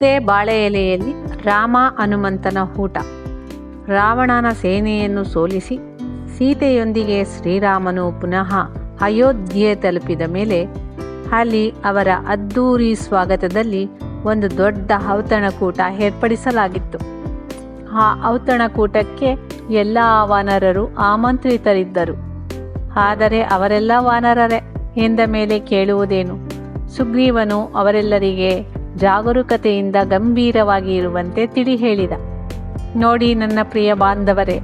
ಅದೇ ಬಾಳೆ ಎಲೆಯಲ್ಲಿ ರಾಮ ಹನುಮಂತನ ಊಟ. ರಾವಣನ ಸೇನೆಯನ್ನು ಸೋಲಿಸಿ ಸೀತೆಯೊಂದಿಗೆ ಶ್ರೀರಾಮನು ಪುನಃ ಅಯೋಧ್ಯೆ ತಲುಪಿದ ಮೇಲೆ ಅಲ್ಲಿ ಅವರ ಅದ್ದೂರಿ ಸ್ವಾಗತದಲ್ಲಿ ಒಂದು ದೊಡ್ಡ ಔತಣಕೂಟ ಏರ್ಪಡಿಸಲಾಗಿತ್ತು. ಆ ಔತಣಕೂಟಕ್ಕೆ ಎಲ್ಲ ವಾನರರು ಆಮಂತ್ರಿತರಿದ್ದರು. ಆದರೆ ಅವರೆಲ್ಲ ವಾನರರೇ ಎಂದ ಮೇಲೆ ಕೇಳುವುದೇನು? ಸುಗ್ರೀವನು ಅವರೆಲ್ಲರಿಗೆ ಜಾಗರೂಕತೆಯಿಂದ ಗಂಭೀರವಾಗಿ ಇರುವಂತೆ ತಿಳಿ ಹೇಳಿದ. ನೋಡಿ ನನ್ನ ಪ್ರಿಯ ಬಾಂಧವರೇ,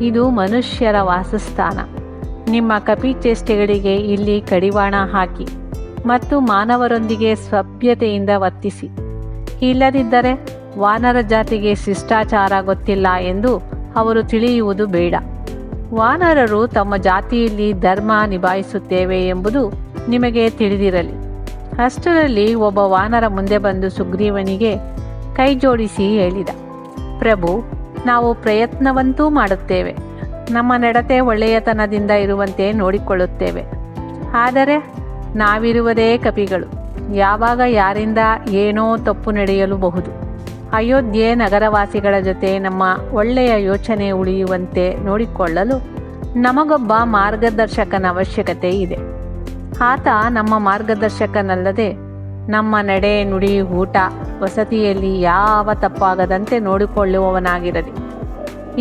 ಇದು ಮನುಷ್ಯರ ವಾಸಸ್ಥಾನ. ನಿಮ್ಮ ಕಪಿಚೇಷ್ಟೆಗಳಿಗೆ ಇಲ್ಲಿ ಕಡಿವಾಣ ಹಾಕಿ ಮತ್ತು ಮಾನವರೊಂದಿಗೆ ಸಭ್ಯತೆಯಿಂದ ವರ್ತಿಸಿ. ಇಲ್ಲದಿದ್ದರೆ ವಾನರ ಜಾತಿಗೆ ಶಿಷ್ಟಾಚಾರ ಗೊತ್ತಿಲ್ಲ ಎಂದು ಅವರು ತಿಳಿಯುವುದು ಬೇಡ. ವಾನರರು ತಮ್ಮ ಜಾತಿಯಲ್ಲಿ ಧರ್ಮ ನಿಭಾಯಿಸುತ್ತೇವೆ ಎಂಬುದು ನಿಮಗೆ ತಿಳಿದಿರಲಿ. ಅಷ್ಟರಲ್ಲಿ ಒಬ್ಬ ವಾನರ ಮುಂದೆ ಬಂದು ಸುಗ್ರೀವನಿಗೆ ಕೈ ಜೋಡಿಸಿ ಹೇಳಿದ, ಪ್ರಭು, ನಾವು ಪ್ರಯತ್ನವಂತೂ ಮಾಡುತ್ತೇವೆ. ನಮ್ಮ ನಡತೆ ಒಳ್ಳೆಯತನದಿಂದ ಇರುವಂತೆ ನೋಡಿಕೊಳ್ಳುತ್ತೇವೆ. ಆದರೆ ನಾವಿರುವುದೇ ಕಪಿಗಳು. ಯಾವಾಗ ಯಾರಿಂದ ಏನೋ ತಪ್ಪು ನಡೆಯಲೂಬಹುದು. ಅಯೋಧ್ಯೆ ನಗರವಾಸಿಗಳ ಜೊತೆ ನಮ್ಮ ಒಳ್ಳೆಯ ಯೋಚನೆ ಉಳಿಯುವಂತೆ ನೋಡಿಕೊಳ್ಳಲು ನಮಗೊಬ್ಬ ಮಾರ್ಗದರ್ಶಕನ ಅವಶ್ಯಕತೆ ಇದೆ. ಆತ ನಮ್ಮ ಮಾರ್ಗದರ್ಶಕನಲ್ಲದೆ ನಮ್ಮ ನಡೆ, ನುಡಿ, ಊಟ, ವಸತಿಯಲ್ಲಿ ಯಾವ ತಪ್ಪಾಗದಂತೆ ನೋಡಿಕೊಳ್ಳುವವನಾಗಿರಲಿ.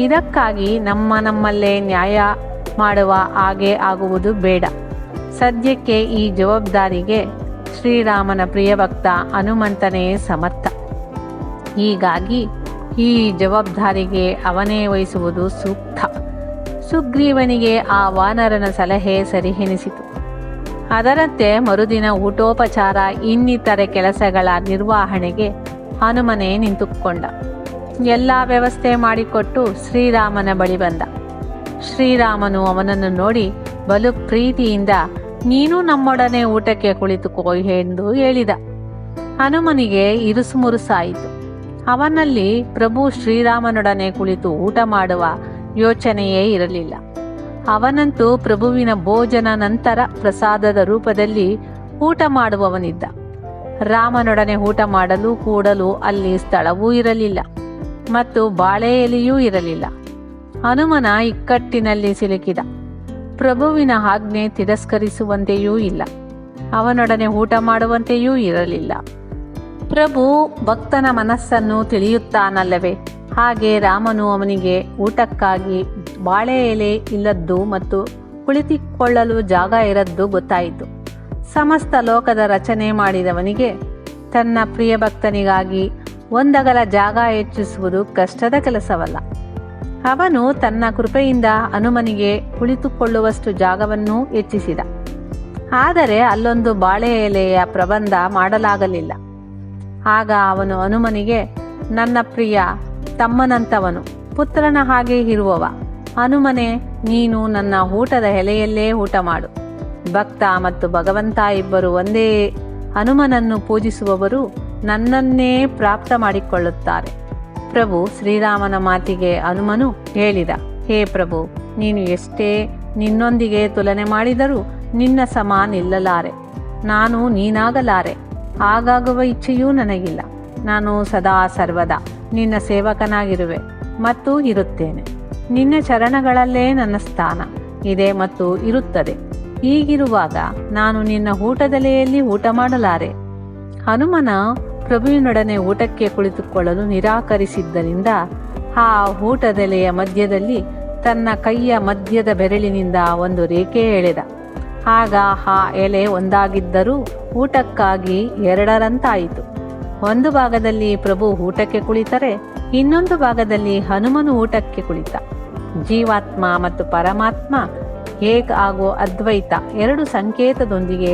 ಇದಕ್ಕಾಗಿ ನಮ್ಮಲ್ಲೇ ನ್ಯಾಯ ಮಾಡುವ ಹಾಗೆ ಆಗುವುದು ಬೇಡ. ಸದ್ಯಕ್ಕೆ ಈ ಜವಾಬ್ದಾರಿಗೆ ಶ್ರೀರಾಮನ ಪ್ರಿಯಭಕ್ತ ಹನುಮಂತನೇ ಸಮರ್ಥ. ಹೀಗಾಗಿ ಈ ಜವಾಬ್ದಾರಿಗೆ ಅವನೇ ವಹಿಸುವುದು ಸೂಕ್ತ. ಸುಗ್ರೀವನಿಗೆ ಆ ವಾನರನ ಸಲಹೆ ಸರಿ ಎನಿಸಿತು. ಅದರಂತೆ ಮರುದಿನ ಊಟೋಪಚಾರ ಇನ್ನಿತರೆ ಕೆಲಸಗಳ ನಿರ್ವಹಣೆಗೆ ಹನುಮನೇ ನಿಂತುಕೊಂಡ. ಎಲ್ಲ ವ್ಯವಸ್ಥೆ ಮಾಡಿಕೊಟ್ಟು ಶ್ರೀರಾಮನ ಬಳಿ ಬಂದ. ಶ್ರೀರಾಮನು ಅವನನ್ನು ನೋಡಿ ಬಲು ಪ್ರೀತಿಯಿಂದ, ನೀನು ನಮ್ಮೊಡನೆ ಊಟಕ್ಕೆ ಕುಳಿತುಕೋ ಎಂದು ಹೇಳಿದ. ಹನುಮನಿಗೆ ಇರುಸುಮುರುಸಾಯಿತು. ಅವನಲ್ಲಿ ಪ್ರಭು ಶ್ರೀರಾಮನೊಡನೆ ಕುಳಿತು ಊಟ ಮಾಡುವ ಯೋಚನೆಯೇ ಇರಲಿಲ್ಲ. ಅವನಂತೂ ಪ್ರಭುವಿನ ಭೋಜನ ನಂತರ ಪ್ರಸಾದದ ರೂಪದಲ್ಲಿ ಊಟ ಮಾಡುವವನಿದ್ದ. ರಾಮನೊಡನೆ ಊಟ ಮಾಡಲು ಕೂಡಲು ಅಲ್ಲಿ ಸ್ಥಳವೂ ಇರಲಿಲ್ಲ ಮತ್ತು ಬಾಳೆ ಎಲೆಯೂ ಇರಲಿಲ್ಲ. ಹನುಮನ ಇಕ್ಕಟ್ಟಿನಲ್ಲಿ ಸಿಲುಕಿದ. ಪ್ರಭುವಿನ ಆಜ್ಞೆ ತಿರಸ್ಕರಿಸುವಂತೆಯೂ ಇಲ್ಲ, ಅವನೊಡನೆ ಊಟ ಮಾಡುವಂತೆಯೂ ಇರಲಿಲ್ಲ. ಪ್ರಭು ಭಕ್ತನ ಮನಸ್ಸನ್ನು ತಿಳಿಯುತ್ತಾನಲ್ಲವೇ? ಹಾಗೆ ರಾಮನು ಅವನಿಗೆ ಊಟಕ್ಕಾಗಿ ಬಾಳೆ ಎಲೆ ಇಲ್ಲದ್ದು ಮತ್ತು ಕುಳಿತುಕೊಳ್ಳಲು ಜಾಗ ಇರದ್ದು ಗೊತ್ತಾಯಿತು. ಸಮಸ್ತ ಲೋಕದ ರಚನೆ ಮಾಡಿದವನಿಗೆ ತನ್ನ ಪ್ರಿಯ ಭಕ್ತನಿಗಾಗಿ ಒಂದಗಲ ಜಾಗ ಹೆಚ್ಚಿಸುವುದು ಕಷ್ಟದ ಕೆಲಸವಲ್ಲ. ಅವನು ತನ್ನ ಕೃಪೆಯಿಂದ ಹನುಮನಿಗೆ ಕುಳಿತುಕೊಳ್ಳುವಷ್ಟು ಜಾಗವನ್ನು ಹೆಚ್ಚಿಸಿದ. ಆದರೆ ಅಲ್ಲೊಂದು ಬಾಳೆ ಎಲೆಯ ಪ್ರಬಂಧ ಮಾಡಲಾಗಲಿಲ್ಲ. ಆಗ ಅವನು ಹನುಮನಿಗೆ, ನನ್ನ ಪ್ರಿಯ ತಮ್ಮನಂತವನು, ಪುತ್ರನ ಹಾಗೆ ಇರುವವ ಹನುಮನೆ, ನೀನು ನನ್ನ ಊಟದ ಎಲೆಯಲ್ಲೇ ಊಟ ಮಾಡು. ಭಕ್ತ ಮತ್ತು ಭಗವಂತ ಇಬ್ಬರು ಒಂದೇ. ಹನುಮನನ್ನು ಪೂಜಿಸುವವರು ನನ್ನನ್ನೇ ಪ್ರಾಪ್ತ ಮಾಡಿಕೊಳ್ಳುತ್ತಾರೆ. ಪ್ರಭು ಶ್ರೀರಾಮನ ಮಾತಿಗೆ ಹನುಮನು ಹೇಳಿದ, ಹೇ ಪ್ರಭು, ನೀನು ಎಷ್ಟೇ ನಿನ್ನೊಂದಿಗೆ ತುಲನೆ ಮಾಡಿದರೂ ನಿನ್ನ ಸಮ ನಿಲ್ಲಲಾರೆ. ನಾನು ನೀನಾಗಲಾರೆ. ಹಾಗಾಗುವ ಇಚ್ಛೆಯೂ ನನಗಿಲ್ಲ. ನಾನು ಸದಾ ಸರ್ವದಾ ನಿನ್ನ ಸೇವಕನಾಗಿರುವೆ ಮತ್ತು ಇರುತ್ತೇನೆ. ನಿನ್ನ ಚರಣಗಳಲ್ಲೇ ನನ್ನ ಸ್ಥಾನ ಇದೆ ಮತ್ತು ಇರುತ್ತದೆ. ಹೀಗಿರುವಾಗ ನಾನು ನಿನ್ನ ಊಟದೆಲೆಯಲ್ಲಿ ಊಟ ಮಾಡಲಾರೆ. ಹನುಮನ ಪ್ರಭುವಿನೊಡನೆ ಊಟಕ್ಕೆ ಕುಳಿತುಕೊಳ್ಳಲು ನಿರಾಕರಿಸಿದ್ದರಿಂದ ಆ ಊಟದೆಲೆಯ ಮಧ್ಯದಲ್ಲಿ ತನ್ನ ಕೈಯ ಮಧ್ಯದ ಬೆರಳಿನಿಂದ ಒಂದು ರೇಖೆ ಎಳೆದ. ಆಗ ಆ ಎಲೆ ಒಂದಾಗಿದ್ದರೂ ಊಟಕ್ಕಾಗಿ ಎರಡರಂತಾಯಿತು. ಒಂದು ಭಾಗದಲ್ಲಿ ಪ್ರಭು ಊಟಕ್ಕೆ ಕುಳಿತರೆ ಇನ್ನೊಂದು ಭಾಗದಲ್ಲಿ ಹನುಮನು ಊಟಕ್ಕೆ ಕುಳಿತ. ಜೀವಾತ್ಮ ಮತ್ತು ಪರಮಾತ್ಮ ಏಕ ಹಾಗೂ ಅದ್ವೈತ ಎರಡು ಸಂಕೇತದೊಂದಿಗೆ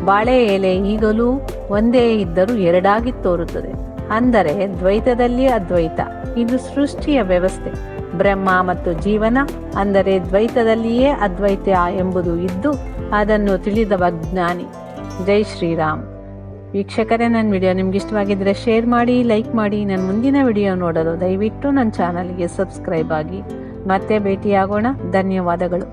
ಬಾಳೆ ಎಲೆ ಈಗಲೂ ಒಂದೇ ಇದ್ದರೂ ಎರಡಾಗಿ ತೋರುತ್ತದೆ. ಅಂದರೆ ದ್ವೈತದಲ್ಲಿ ಅದ್ವೈತ. ಇದು ಸೃಷ್ಟಿಯ ವ್ಯವಸ್ಥೆ. ಬ್ರಹ್ಮ ಮತ್ತು ಜೀವನ ಅಂದರೆ ದ್ವೈತದಲ್ಲಿಯೇ ಅದ್ವೈತ ಎಂಬುದು ಇದ್ದು ಅದನ್ನು ತಿಳಿದವ ಜ್ಞಾನಿ. ಜೈ ಶ್ರೀರಾಮ್. ವೀಕ್ಷಕರೇ, ನನ್ನ ವಿಡಿಯೋ ನಿಮ್ಗೆ ಇಷ್ಟವಾಗಿದ್ದರೆ ಶೇರ್ ಮಾಡಿ, ಲೈಕ್ ಮಾಡಿ. ನನ್ನ ಮುಂದಿನ ವಿಡಿಯೋ ನೋಡಲು ದಯವಿಟ್ಟು ನನ್ನ ಚಾನಲ್ಗೆ ಸಬ್ಸ್ಕ್ರೈಬ್ ಆಗಿ. ಮತ್ತೆ ಭೇಟಿಯಾಗೋಣ. ಧನ್ಯವಾದಗಳು.